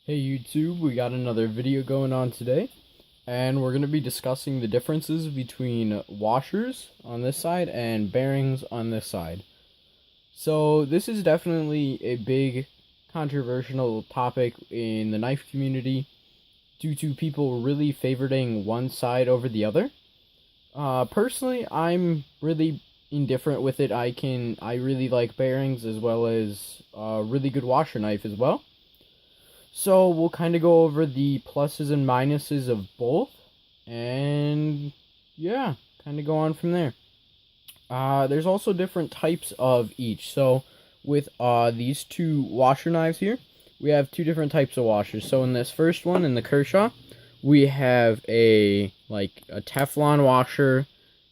Hey YouTube, we got another video going on today, and we're going to be discussing the differences between washers on this side and bearings on this side. So this is definitely a big controversial topic in the knife community due to people really favoriting one side over the other. Personally, I'm really indifferent with it. I really like bearings as well as a really good washer knife as well. So we'll kind of go over the pluses and minuses of both, and yeah, kind of go on from there. There's also different types of each. So with these two washer knives here, we have two different types of washers. So in this first one, in the Kershaw, we have a Teflon washer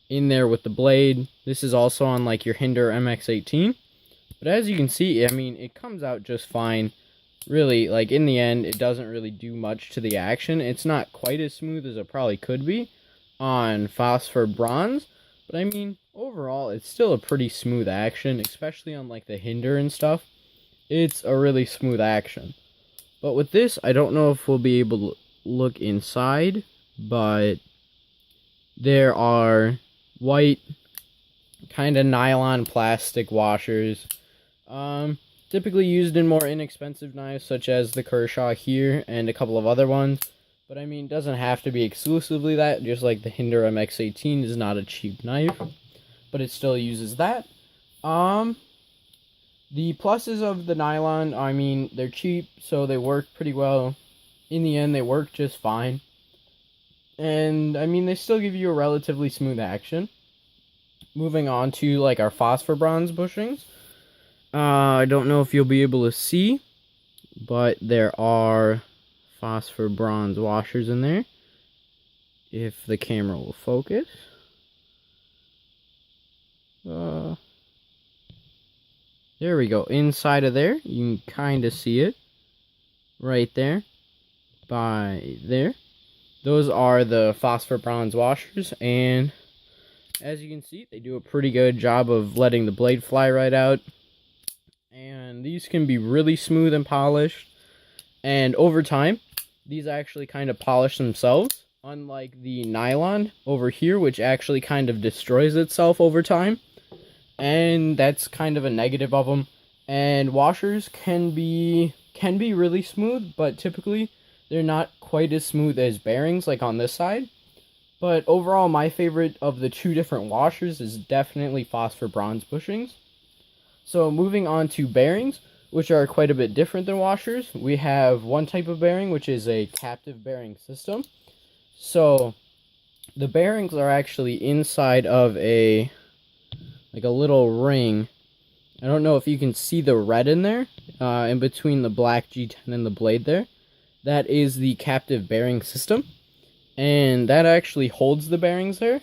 in there with the blade. This is also on like your Hinder MX-18. But as you can see, I mean, it comes out just fine. Really, like, in the end, it doesn't really do much to the action. It's not quite as smooth as it probably could be on Phosphor bronze, but I mean, overall, it's still a pretty smooth action, especially on, like, the Hinder and stuff. It's a really smooth action. But with this, I don't know if we'll be able to look inside, but there are white, kind of nylon plastic washers. Typically used in more inexpensive knives, such as the Kershaw here and a couple of other ones. But I mean, it doesn't have to be exclusively that, just like the Hinder MX-18 is not a cheap knife, but it still uses that. The pluses of the nylon, I mean, they're cheap, so they work pretty well. In the end, they work just fine. And, I mean, they still give you a relatively smooth action. Moving on to, like, our Phosphor bronze bushings. I don't know if you'll be able to see, but there are Phosphor bronze washers in there. If the camera will focus. There we go. Inside of there, you can kind of see it. Right there. By there. Those are the Phosphor bronze washers, and as you can see, they do a pretty good job of letting the blade fly right out. And these can be really smooth and polished. And over time, these actually kind of polish themselves. Unlike the nylon over here, which actually kind of destroys itself over time. And that's kind of a negative of them. And washers can be really smooth, but typically they're not quite as smooth as bearings, like on this side. But overall, my favorite of the two different washers is definitely Phosphor bronze bushings. So moving on to bearings, which are quite a bit different than washers. We have one type of bearing, which is a captive bearing system. So the bearings are actually inside of a little ring. I don't know if you can see the red in there, in between the black G10 and the blade there. That is the captive bearing system. And that actually holds the bearings there.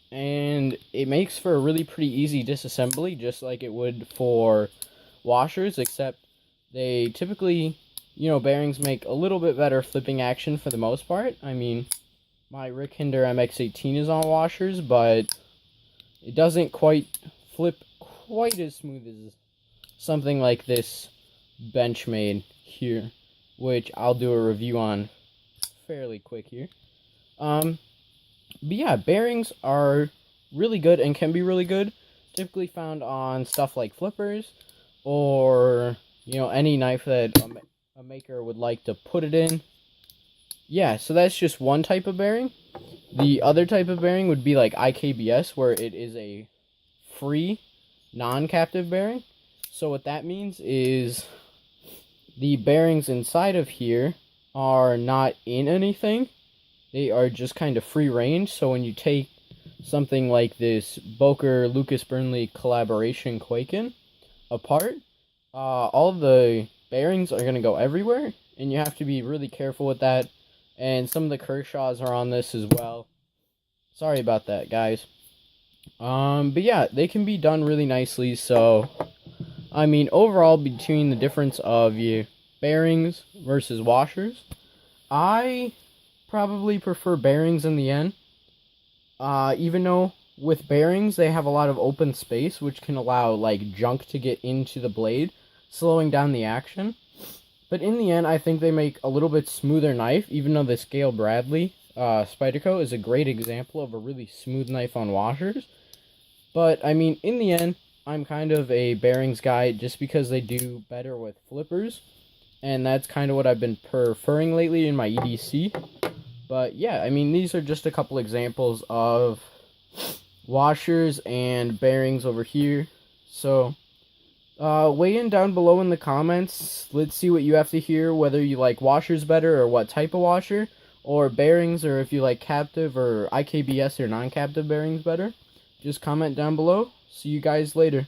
And it makes for a really pretty easy disassembly, just like it would for washers, except they typically, bearings make a little bit better flipping action for the most part. I mean, my Rick Hinder MX-18 is on washers, but it doesn't quite flip quite as smooth as something like this Benchmade here, which I'll do a review on fairly quick here. But yeah, bearings are really good and can be really good. Typically found on stuff like flippers or, any knife that a maker would like to put it in. Yeah, so that's just one type of bearing. The other type of bearing would be like IKBS, where it is a free, non-captive bearing. So what that means is the bearings inside of here are not in anything. They are just kind of free range, so when you take something like this Boker Lucas Burnley collaboration Quaken apart, all the bearings are going to go everywhere, and you have to be really careful with that. And some of the Kershaws are on this as well. Sorry about that, guys. But yeah, they can be done really nicely. So, I mean, overall, between the difference of your bearings versus washers, I probably prefer bearings in the end. Even though with bearings they have a lot of open space, which can allow like junk to get into the blade, slowing down the action. But in the end, I think they make a little bit smoother knife, even though the Scale Bradley Spyderco is a great example of a really smooth knife on washers. But, I mean, in the end, I'm kind of a bearings guy just because they do better with flippers. And that's kind of what I've been preferring lately in my EDC. But, yeah, I mean, these are just a couple examples of washers and bearings over here. So, weigh in down below in the comments. Let's see what you have to hear, whether you like washers better or what type of washer, or bearings, or if you like captive or IKBS or non-captive bearings better. Just comment down below. See you guys later.